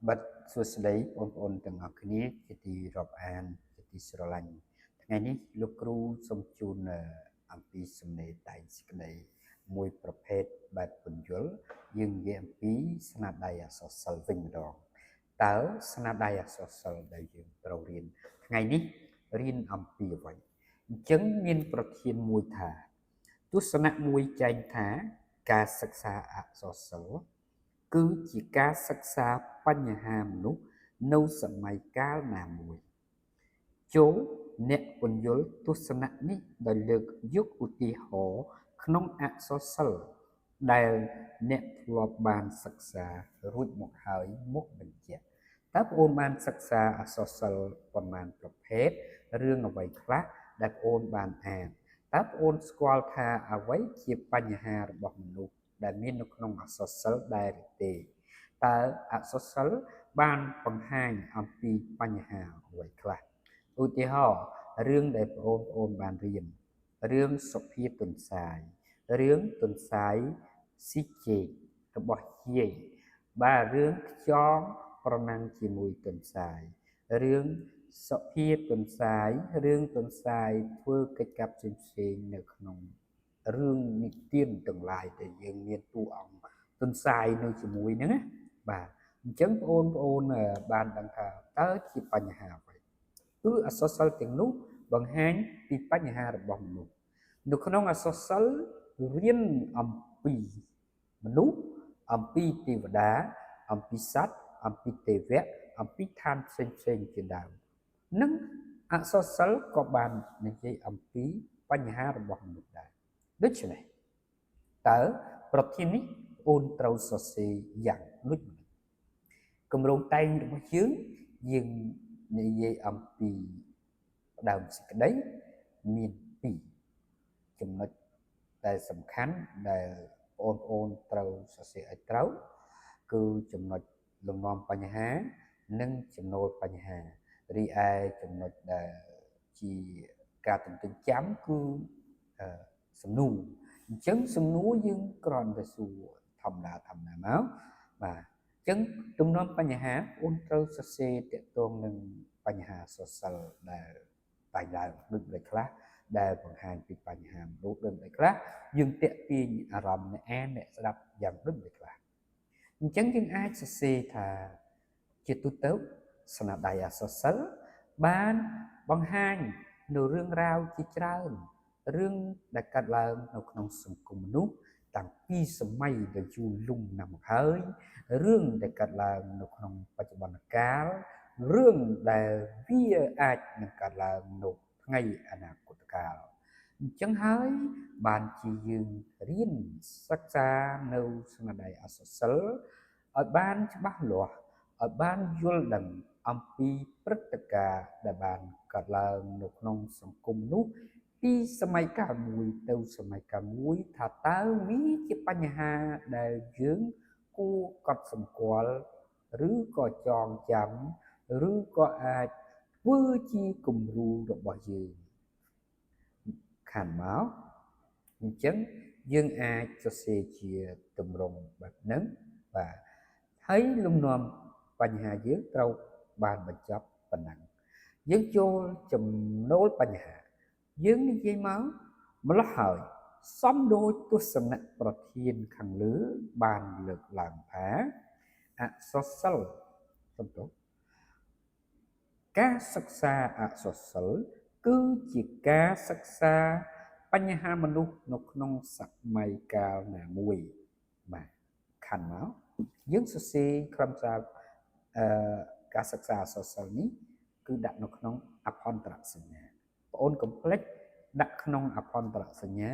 បាត់សួស្តីបងប្អូនទាំងអស់គ្នាជាទីរាប់អានជាទីស្រឡាញ់ថ្ងៃនេះលោកគ្រូសូមជូនអំពីសំណេរតែងសេចក្តីមួយប្រភេទបែបពន្យល់យើងនិយាយអំពីស្នាដៃអក្សរសិល្ប៍វិញម្ដងតើស្នាដៃអក្សរសិល្ប៍ដែលយើងត្រូវរៀនថ្ងៃនេះរៀនអំពីអ្វីអញ្ចឹងមានប្រធានមួយថាទស្សនៈមួយចែងថាការសិក្សាអក្សរសិល្ប៍គឺជាការសិក្សាបញ្ហាមនុស្សនៅសម័យកាលណាមួយចូលអ្នកពន្យល់ទស្សនៈនេះដោយលើកយកឧទាហរណ៍ក្នុងអក្សរសិល្ប៍ដែលអ្នកធ្លាប់បានសិក្សារួចមកហើយមកបញ្ជាក់តើបងប្អូនបានសិក្សាអក្សរសិល្ប៍ប៉ុន្មានប្រភេទរឿងអ្វីខ្លះដែលបងប្អូនបានអានតើបងប្អូនស្គាល់ថាអ្វីជាបញ្ហារបស់មនុស្សដែលមាននៅក្នុងអក្សរសិល្ប៍ដែរឬទេតើអក្សរសិល្ប៍បានបង្ហាញអំពីបញ្ហាអ្វីខ្លះឧទាហរណ៍រឿងដែលបងប្អូនបានរៀនរឿងសុភាទន្សាយរឿងទន្សាយស៊ីជេករបស់យាយបាទរឿងខ្យងប្រណាំងជាមួយទន្សាយរឿងសុភាទន្សាយរឿងទន្សាយធ្វើកិច្ចការផ្សេងៗនៅក្នុងរឿងនិទានទាំងឡាយដែលយើងមានតួអង្គទន្សាយនៅជាមួយហ្នឹងណាបាទអញ្ចឹងបងប្អូនបានដឹងថាតើជាបញ្ហាអ្វីគឺអក្សរសិល្ប៍ទាំងនោះបង្ហាញពីបញ្ហារបស់មនុស្សនៅក្នុងអក្សរសិល្ប៍រៀនអំពីមនុស្សអំពីទេវតាអំពីសត្វអំពីទេវៈអំពីឋានផ្សេងៗជាដើមនិងអក្សរសិល្ប៍ក៏បាននិយាយអំពីបញ្ហារបស់មនុស្សដែរដូច្នេះតើប្រធាននេះអូនត្រូវសរសេរយ៉ាងដូចនេះគម្រោងតែងរបស់យើងនិយាយអំពីដើមសេចក្តីមាន2ចំណុចដែលសំខាន់ដែលបងប្អូនត្រូវសរសេរឲ្យត្រូវគឺចំណុចលំនាំបញ្ហានិងចំណូលបញ្ហារីឯចំណុចដែលជាការទន្ទឹងចាំគឺសំណួរអញ្ចឹងសំណួរយើងគ្រាន់តែសួរធម្មតាមកបាទអញ្ចឹងទំនំបញ្ហាអូនត្រូវសរសេរទាក់ទងនឹងបញ្ហាសរសិលដែលតែងឡើងដូចដូចខ្លះដែលបង្ហាញពីបញ្ហាមនុស្សដូចដូចខ្លះយើងតាក់ទាញអារម្មណ៍អ្នកអានអ្នកស្ដាប់យ៉ាងដូចដូចខ្លះអញ្ចឹងយើងអាចសរសេរថាជាទូទៅស្នាដៃអក្សរសិល្ប៍បានបង្ហាញនៅរឿងរ៉ាវជាច្រើនរឿងដែលកើតឡើងនៅក្នុងសង្គមមនុស្សតាំងពីសម័យដ៏យូរលង់ណាស់មកហើយរឿងដែលកើតឡើងនៅក្នុងបច្ចុប្បន្នកាលរឿងដែលវាអាចនឹងកើតឡើងនៅថ្ងៃអនាគតកាលអញ្ចឹងហើយបានជាយើងរៀនសិក្សានៅស្នាដៃអក្សរសិល្ប៍ឲ្យបានច្បាស់លាស់ឲ្យបានយល់ដឹងអំពីព្រឹត្តិការណ៍ដែលបានកើតឡើងនៅក្នុងសង្គមនោះពីសម័យកាលមួយទៅសម័យកាលមួយថាតើវាជាបញ្ហាដែលយើងគួរកត់សម្គាល់ឬក៏ចងចាំឬក៏អាចធ្វើជាគំរូរបស់យើងខាងមកអញ្ចឹងយើងអាចសរសេរជាទម្រង់បែបហ្នឹងបាទហើយលំនាំបញ្ហាយើងត្រូវបានបញ្ចប់ប៉ុណ្ណឹងយើងចូលចំណូលបញ្ហាយើងនិយាយមកម្ល៉េះហើយសំដូចទស្សនៈប្រធានខាងលើបានលើកឡើងថាអក្សរសិល្ប៍សំទោសការសិក្សាអក្សរសិល្ប៍គឺជាការសិក្សាបញ្ហាមនុស្សនៅក្នុងសម័យកាលណាមួយបាទខាងមកយើងសរសេរខ្លឹមសារការសិក្សាអក្សរសិល្ប៍នេះគឺដាក់នៅក្នុងអភន្តរសញ្ញាបងអូនកុំភ្លេចដាក់ក្នុងអភន្តរសញ្ញា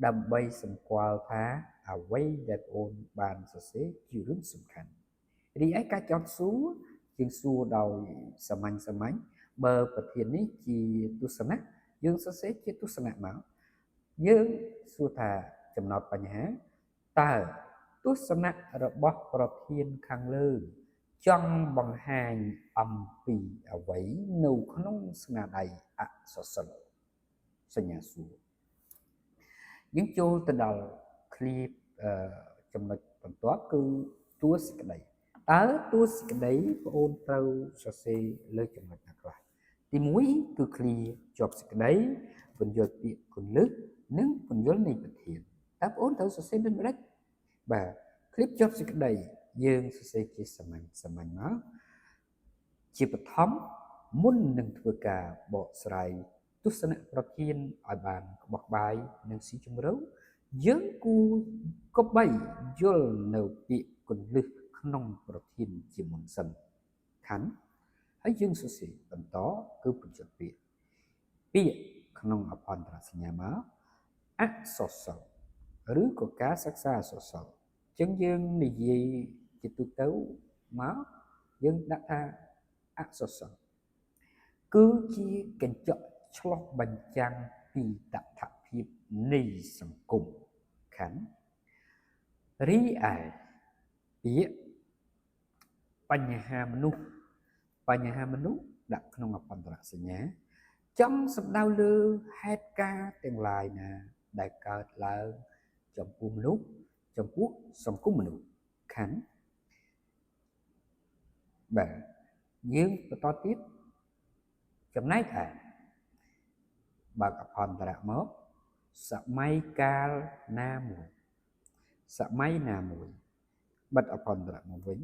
ដើម្បីសម្គាល់ថាអ្វីដែលបងអូនបានសរសេរជារឿងសំខាន់រីឯការចោទសួរយើងសួរដោយសាមញ្ញបើប្រធាននេះជាទស្សនៈយើងសរសេរជាទស្សនៈមកយើងសួរថាចំណោទបញ្ហាតើទស្សនៈរបស់ប្រធានខាងលើចង់បង្ហាញអំពីអ្វីនៅក្នុងស្នាដៃអក្សរសិល្ប៍សញ្ញាសួរយើងចូលទៅដល់ឃ្លាចំណុចបន្ទាប់គឺតួសេចក្តី តើតួសេចក្តីបងអូនត្រូវសរសេរលើចំណុចណាខ្លះទី1គឺ clear ជាប់សេចក្តីពន្យល់ពាក្យគន្លឹះនិងពន្យល់នៃប្រធានតើបងអូនត្រូវសរសេរដូចម្ដេចបាទ clear ជាប់សេចក្តីយើងសរសេរជាសាមញ្ញមកជាបឋមមុននឹងធ្វើការបកស្រាយទស្សនៈប្រធានឲ្យបានក្បោះក្បាយនិងស៊ីជម្រៅយើងគួរគប្បីយល់នៅពាក្យគន្លឹះក្នុងប្រធានជាមុនសិនខណ្ឌហើយយើងសរសេរបន្តគឺបញ្ចុះពាក្យក្នុងអភន្តរសញ្ញាមកអក្សរសិល្ប៍ឬក៏ការសិក្សាអក្សរសិល្ប៍អញ្ចឹងយើងនិយាយជាទូទៅមកយើងដាក់ថាអក្សរសិល្ប៍គឺជាកញ្ចក់ឆ្លុះបញ្ចាំងពីតថភាពនៃសង្គមខណ្ឌរីឯពាក្យបញ្ហាមនុស្សដាក់ក្នុងអភន្តរសញ្ញាចង់សំដៅលើហេតុការណ៍ទាំងឡាយណាដែលកើតឡើងចំពោះមនុស្សចំពោះសង្គមមនុស្សខណ្ឌបាទយើងបន្តទៀតចំណែកឯបើកអភន្តរៈមកសម័យកាលណាមួយបិទអភន្តរៈមកវិញ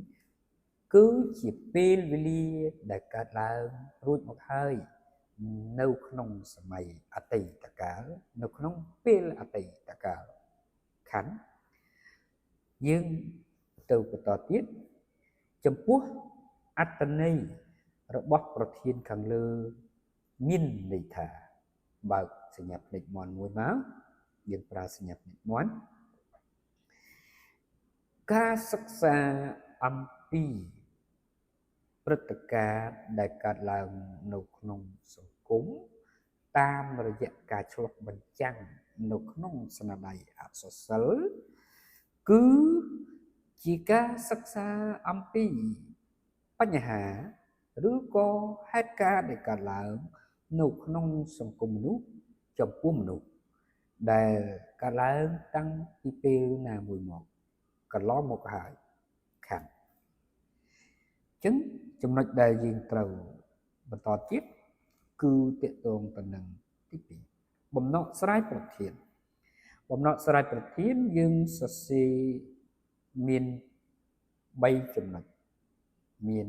គឺជាពេលវេលាដែលកើតឡើងរួចមកហើយនៅក្នុងសម័យអតីតកាលនៅក្នុងពេលអតីតកាលខណ្ឌយើងទៅបន្តទៀតចំពោះអត្តន័យរបស់ប្រធានខាងលើមានន័យថាបើកសញ្ញាភ្នែកមាន់មួយមកយើងប្រើសញ្ញាភ្នែកមាន់ការសិក្សាអំពីព្រឹត្តិការណ៍ដែលកើតឡើងនៅក្នុងសង្គមតាមរយៈការឆ្លុះបញ្ចាំងនៅក្នុងស្នាដៃអក្សរសិល្ប៍គឺជាការសិក្សាអំពីបញ្ហាឬក៏ហេតុការណ៍ដែលកើតឡើងនៅក្នុងសង្គមមនុស្សចំពោះមនុស្សដែលកើតឡើងតាំងពីពេលណាមួយមកកន្លងមកហើយខាងអញ្ចឹងចំណុចដែលយើងត្រូវបន្តទៀតគឺទាក់ទងទៅនឹងទី2បំណងស្រាយប្រធានយើងសរសេរមាន3ចំណុចមាន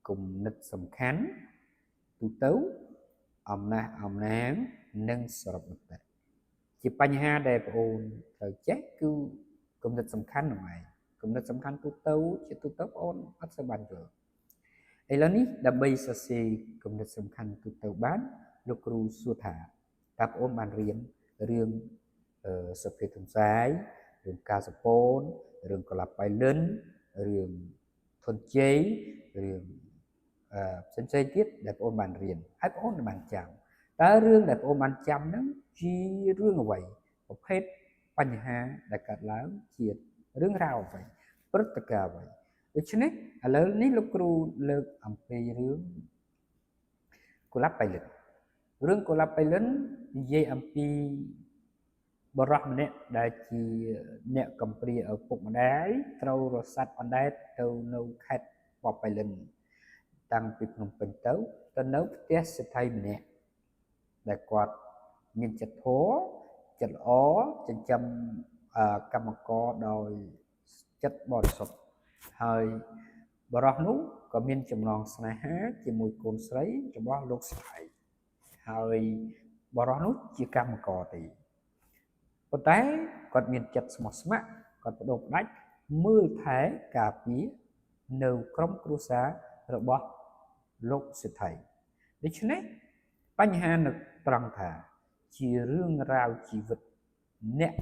គំនិតសំខាន់ទូទៅអំណាងនិងសរុបមតិជាបញ្ហាដែលបងអូនត្រូវចេះគឺគំនិតសំខាន់ហ្នឹងឯងគំនិតសំខាន់ទូទៅជាទូទៅបងអូនអត់សូវបានយល់ឥឡូវនេះដើម្បីសរសេរគំនិតសំខាន់ទូទៅបានលោកគ្រូសួរថាតើបងអូនបានរៀនរឿងសុភាទន្សាយរឿងការសពូនរឿងកលាប់បៃលិនរឿងធនជ័យរឿងផ្សេងទៀតដែលបងអូនបានរៀនហើយបងអូនបានចាំតើរឿងដែលបងអូនបានចាំហ្នឹងជារឿងអ្វីប្រភេទបញ្ហាដែលកើតឡើងជារឿងរ៉ាវអ្វីព្រឹត្តិការណ៍អ្វីដូច្នេះឥឡូវនេះលោកគ្រូលើកអំពីរឿងកលាប់បៃលិនរឿងកលាប់បៃលិននិយាយអំពីបរិសម្នាក់ដែលជាអ្នកកំព្រាឪពុកម្ដាយត្រូវរសាត់អណ្ដែតទៅនៅខេត្តបបៃលិនតាំងពីភ្នំពេញទៅនៅផ្ទះសេដ្ឋីម្នាក់ដែលគាត់មានចិត្តធម៌ចិត្តល្អចិញ្ចឹមកម្មករដោយចិត្តបរិសុទ្ធហើយបរិសនោះក៏មានចំណងស្នេហាជាមួយកូនស្រីរបស់លោកសេដ្ឋីហើយបរិសនោះជាកម្មករទេប៉ុន្តែគាត់មានចិត្តស្មោះស្ម័គ្រគាត់បដូរផ្ដាច់មើលថែការពារនៅក្រុមគ្រួសាររបស់លោកសេដ្ឋីដូច្នេះបញ្ហានៅត្រង់ថាជារឿងរ៉ាវជីវិតអ្នក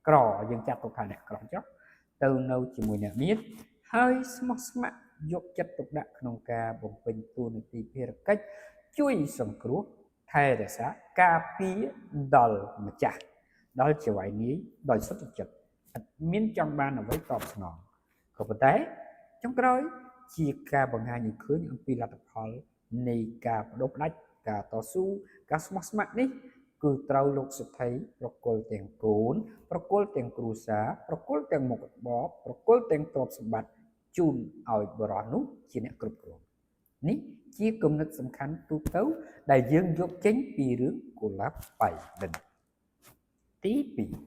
ក្រយើងចាត់ទុកថាអ្នកក្រចុះទៅនៅជាមួយអ្នកមានហើយស្មោះស្ម័គ្រយកចិត្តទុកដាក់ក្នុងការបំពេញតួនាទីភារកិច្ចជួយសង្គ្រោះថែរក្សាការពារដល់ម្ចាស់ដល់ជាវាយនាយដោយសុទ្ធចិត្តអត់មានចង់បានអ្វីតបស្នងក៏ប៉ុន្តែចុងក្រោយជាការបង្ហាញឲ្យឃើញអំពីលទ្ធផលនៃការបដិបត្តិការតស៊ូការស្មោះស្ម័គ្រនេះគឺត្រូវលោកសេដ្ឋីប្រគល់ទាំងកូនប្រគល់ទាំងគ្រួសារប្រគល់ទាំងមុខរបរប្រគល់ទាំងទ្រព្យសម្បត្តិ ជូនឲ្យបរិសុទ្ធនោះជាអ្នកគ្រប់គ្រងនេះជាគំនិតសំខាន់ទូទៅដែលយើងយកចេញពីរឿងកុលាបបៃលិនទី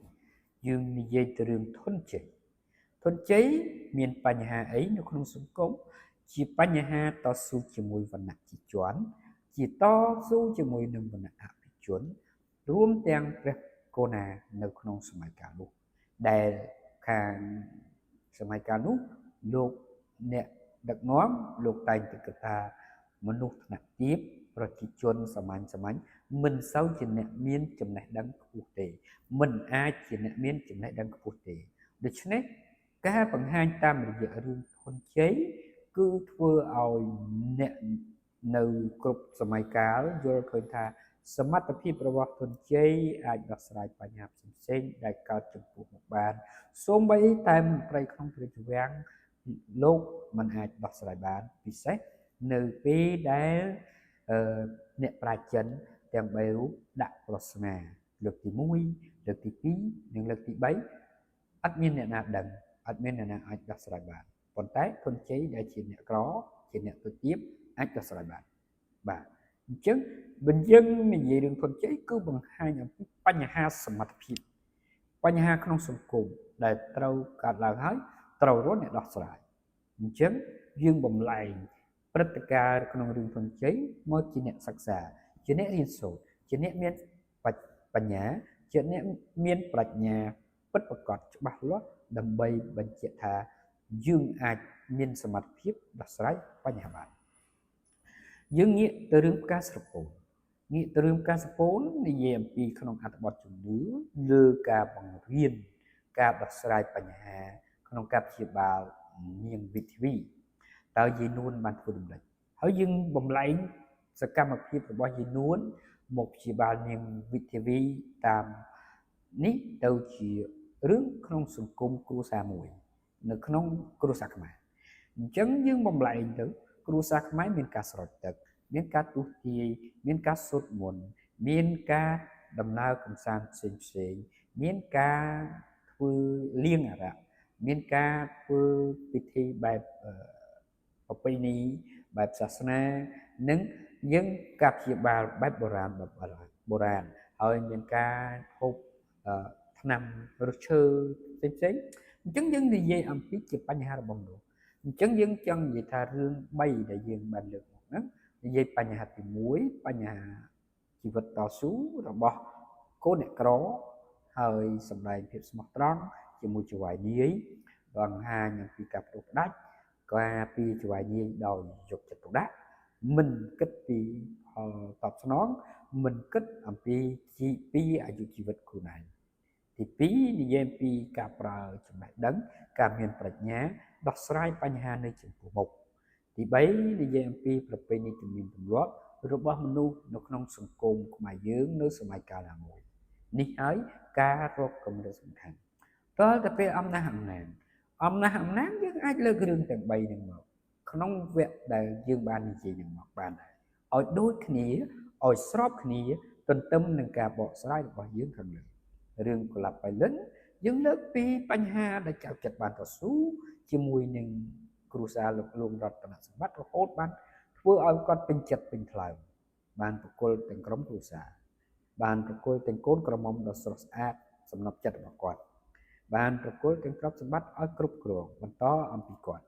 2យើងនិយាយទៅរឿងធនជ័យមានបញ្ហាអីនៅក្នុងសង្គមជាបញ្ហាតស៊ូជាមួយវណ្ណៈជាជាន់ជាតស៊ូជាមួយនឹងវណ្ណៈអភិជនរួមទាំងព្រះកូណានៅក្នុងសម័យកាលនោះដែលខាងសម័យកាលនោះលោកអ្នកដឹកនាំលោកតែងតែគិតថាមនុស្សថ្នាក់ទាបប្រជាជនសាមញ្ញមិនសូវជាអ្នកមានចំណេះដឹងខ្ពស់ទេមិនអាចជាអ្នកមានចំណេះដឹងខ្ពស់ទេដូច្នេះការបង្ហាញតាមរយៈរឿងធនជ័យគឺធ្វើឲ្យអ្នកនៅគ្រប់សម័យកាលយល់ឃើញថាសមត្ថភាពរបស់ធនជ័យអាចដោះស្រាយបញ្ហាផ្សេងៗដែលកើតចំពោះមុខបានសូម្បីតែមន្ត្រីក្នុងព្រះរាជវាំងលោកមិនអាចដោះស្រាយបានពិសេសនៅពេលដែលអ្នកប្រាជ្ញចិនទាំង3រូបដាក់ប្រស្នាលើកទី1លើកទី2និងលើកទី3អត់មានអ្នកណាដឹងអត់មានអ្នកណាអាចដោះស្រាយបានប៉ុន្តែធនជ័យដែលជាអ្នកក្រជាអ្នកទុទាបអាចដោះស្រាយបានបាទអញ្ចឹងបើយើងនិយាយរឿងធនជ័យគឺបង្ហាញអំពីបញ្ហាសមត្ថភាពបញ្ហាក្នុងសង្គមដែលត្រូវកើតឡើងហើយត្រូវរកអ្នកដោះស្រាយអញ្ចឹងយើងបំលែងព្រឹត្តិការណ៍ក្នុងរឿងធនជ័យមកជាអ្នកសិក្សាជាអ្នករៀនសូត្រជាអ្នកមានបញ្ញាជាអ្នកមានប្រាជ្ញាពិតប្រាកដច្បាស់លាស់ដើម្បីបញ្ជាក់ថាយើងអាចមានសមត្ថភាពដោះស្រាយបញ្ហាបានយើងងាកទៅរឿងផ្កាស្រពោននិយាយអំពីក្នុងអត្ថបទជំនឿលើការបង្រៀនការដោះស្រាយបញ្ហាក្នុងការព្យាបាលនាងវិធីតើយាយនួនបានធ្វើដំណេចហើយយើងបំលែងសកម្មភាពរបស់យាយនួនមកព្យាបាលនាងវិធីតាមនេះទៅជារឿងក្នុងសង្គមគ្រួសារមួយនៅក្នុងគ្រួសារខ្មែរអញ្ចឹងយើងបំលែងទៅគ្រួសារខ្មែរមានការស្រោចទឹកមានការទស្សន៍ទាយមានការសូត្រមន្តមានការដំណើរកម្សាន្តផ្សេងមានការធ្វើលៀងអារក្សមានការធ្វើពិធីបែបប្រពៃណីបែបសាសនានិងយើងការព្យាបាលបែបបុរាណហើយមានការហូបថ្នាំរសឈើផ្សេងអញ្ចឹងយើងនិយាយអំពីជាបញ្ហារបស់មនុស្សអញ្ចឹងយើងចង់និយាយថារឿង3ដែលយើងបានលើកមកហ្នឹងនិយាយបញ្ហាទី1បញ្ហាជីវិតតស៊ូរបស់កូនអ្នកក្រហើយសម្ដែងភាពស្មោះត្រង់ជាមួយចៅហ្វាយនាយបង្ហាញអំពីការប្រុសផ្ដាច់ការពីចៅហ្វាយនាយដោយយកចិត្តទុកដាក់មិនគិតពីផលតបស្នងមិនគិតអំពីអាយុជីវិតខ្លួនឯងទី2និយាយអំពីការប្រើចំណេះដឹងការមានប្រាជ្ញាដោះស្រាយបញ្ហានៅចំពោះមុខទី3និយាយអំពីប្រពៃណីទំនៀមទម្លាប់របស់មនុស្សនៅក្នុងសង្គមខ្មែរយើងនៅសម័យកាលណាមួយនេះហើយការរកកម្រិតសំខាន់តើទៅពេលអំណះអំណាងយើងអាចលើករឿងទាំង3នេះមកក្នុងវគ្គដែលយើងបាននិយាយនឹងមកបានដែរឲ្យដូចគ្នាឲ្យស្របគ្នាទន្ទឹមនឹងការបកស្រាយរបស់យើងខាងលើរឿងកុលាបបៃលិនយើងលើកពីបញ្ហាដែលចៅចិត្តបានតស៊ូជាមួយនឹងគ្រួសារលោកលួងរតនសម្បត្តិរហូតបានធ្វើឲ្យគាត់ពេញចិត្តពេញថ្លើមបានប្រគល់ទាំងក្រុមគ្រួសារបានប្រគល់ទាំងកូនក្រមុំដ៏ស្រស់ស្អាតសំណប់ចិត្តរបស់គាត់បានប្រគល់ទាំងទ្រព្យសម្បត្តិឲ្យគ្រប់គ្រងបន្តអំពីគាត់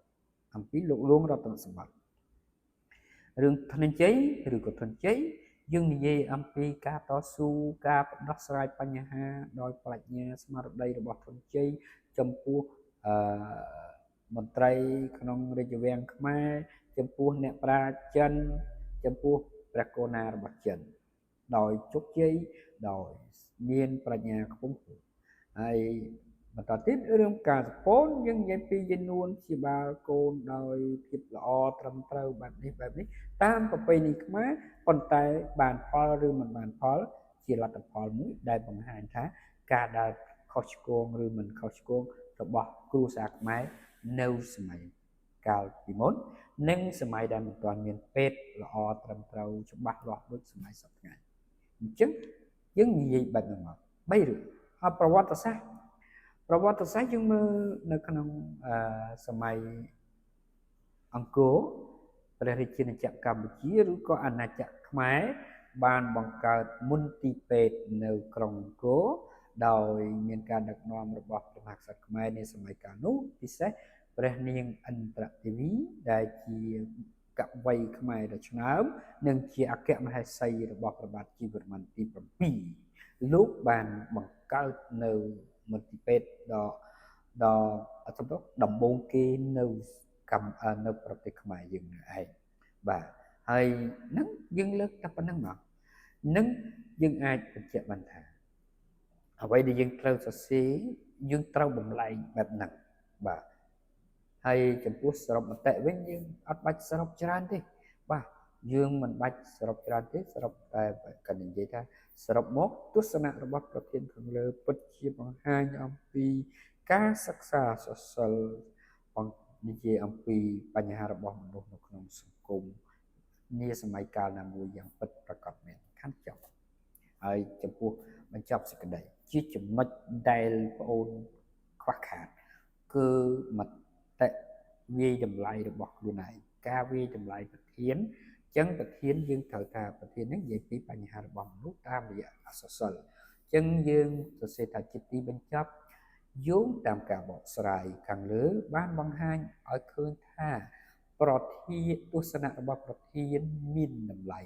អំពីលោកលួងរតនសម្បត្តិរឿងធនជ័យឬក៏ធនជ័យយើងនិយាយអំពីការតស៊ូការដោះស្រាយបញ្ហាដោយប្រាជ្ញាស្មារតីរបស់ធនជ័យចំពោះមន្ត្រីក្នុងរាជវាំងខ្មែរចំពោះអ្នកប្រាជ្ញចិនចំពោះព្រះកូណារបស់ចិនដោយជោគជ័យដោយមានប្រាជ្ញាខ្ពង់ខ្ពស់ហើយបន្តទៀតរឿងការសពូនយើងនិយាយពីយាយនួនព្យាបាលកូនដោយភាពល្អត្រឹមត្រូវបែបនេះតាមប្រពៃណីខ្មែរប៉ុន្តែបានផលឬមិនបានផលជាលទ្ធផលមួយដែលបង្ហាញថាការដែលខុសឆ្គងឬមិនខុសឆ្គងរបស់គ្រួសារខ្មែរនៅសម័យកាលពីមុននិងសម័យដែលមិនទាន់មានពេទ្យល្អត្រឹមត្រូវច្បាស់លាស់ដូចសម័យសពថ្ងៃអញ្ចឹងយើងនិយាយបែបហ្នឹងមក3រឿងហើយប្រវត្តិសាស្ត្រយើងមើលនៅក្នុងសម័យ អង្គរព្រះរាជាណាចក្រកម្ពុជាឬក៏អាណាចក្រខ្មែរបានបង្កើតមន្ទីរពេទ្យនៅក្រុងអង្គរដោយមានការដឹកនាំរបស់ព្រះមហាក្សត្រខ្មែរនាសម័យកាលនោះពិសេសព្រះនាងឥន្ទ្រទេវីដែលជាកវីខ្មែរដ៏ឆ្នើមនិងជាអគ្គមហេសីរបស់ព្រះបាទជ័យវរ្ម័នទី7លោកបានបង្កើតនៅមន្ទីរពេទ្យដ៏ដំបូងគេនៅប្រទេសខ្មែរយើងនេះឯងបាទហើយហ្នឹងយើងលើកតែប៉ុណ្្នឹងមកនឹងយើងអាចបញ្ជាក់បានថាអ្វីដែលយើងត្រូវសរសេរយើងត្រូវបំលែងបែបហ្នឹងបាទហើយចំពោះសរុបមតិវិញយើងអត់បាច់សរុបច្រើនទេបាទយើងមិនបាច់សរុបច្រើនទេសរុបតែគាត់និយាយថាសរុបមកទស្សនៈរបស់ប្រធានខាងលើពិតជាបង្ហាញអំពីការសិក្សាសរសិលនិយាយអំពីបញ្ហារបស់មនុស្សនៅក្នុងសង្គមនាសម័យកាលណាមួយយ៉ាងពិតប្រាកដមែនខាន់ចប់ហើយចំពោះបញ្ចប់សេចក្តីជាចំណុចដែលបងអូនខ្វះខាតគឺមតិវាយតម្លៃរបស់ខ្លួនឯងការវាយតម្លៃប្រធានចឹងប្រធានយើងត្រូវថាប្រធានហ្នឹងនិយាយពីបញ្ហារបស់មនុស្សតាមរយៈអក្សរសិល្ប៍ចឹងយើងសរសេរថាជាទីបញ្ចប់យោងតាមការបកស្រាយខាងលើបានបង្ហាញឲ្យឃើញថាប្រធានទស្សនៈរបស់ប្រធានមានតម្លៃ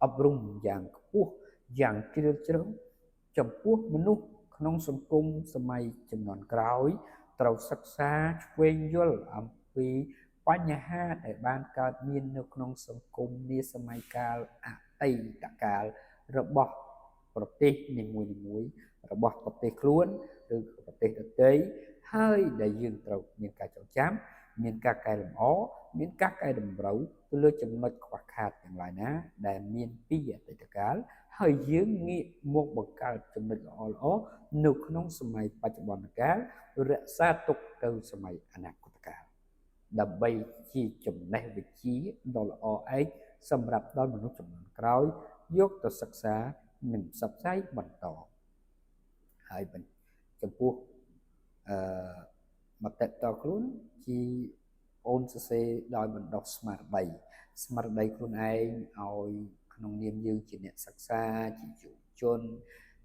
អប់រំយ៉ាងខ្ពស់យ៉ាងជ្រាលជ្រៅចំពោះមនុស្សក្នុងសង្គមសម័យជំនាន់ក្រោយត្រូវសិក្សាឆ្វេងយល់អំពីបញ្ហាដែលបានកើតមាននៅក្នុងសង្គមនាសម័យកាលអតីតកាលរបស់ប្រទេសនីមួយៗរបស់ប្រទេសខ្លួនឬប្រទេសដទៃហើយដែលយើងត្រូវមានការចងចាំមានការកែលម្អមានការកែតម្រូវទៅលើចំណុចខ្វះខាតទាំងឡាយណាដែលមានពីអតីតកាលហើយយើងងាកមកបង្កើតចំណុចល្អៗនៅក្នុងសម័យបច្ចុប្បន្នកាលរក្សាទុកទៅសម័យអនាគតកាលដើម្បីជាចំណេះវិជ្ជាដ៏ល្អឯកសម្រាប់ដល់មនុស្សជំនាន់ក្រោយយកទៅសិក្សានិងផ្សព្វផ្សាយបន្តហើយចំពោះមតិតខ្លួនជាអូនសរសេរដោយបណ្ដុះស្មារតីខ្លួនឯងឲ្យក្នុងនាមយើងជាអ្នកសិក្សាជាយុវជន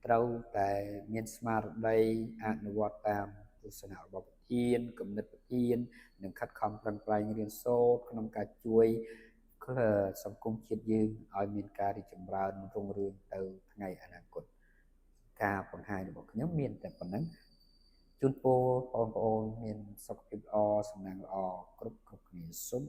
ត្រូវតែមានស្មារតីអនុវត្តតាមទស្សនៈរបស់ប្រធានគំនិតប្រធាននិងខិតខំប្រឹងប្រែងរៀនសូត្រក្នុងការជួយសង្គមជាតិយើងឲ្យមានការរីកចម្រើនរុងរឿងទៅថ្ងៃអនាគតការបង្ហាញរបស់ខ្ញុំមានតែប៉ុណ្្នឹងជូនពរបងប្អូនមានសុខភាពល្អសំណាងល្អគ្រប់គ្នាសូម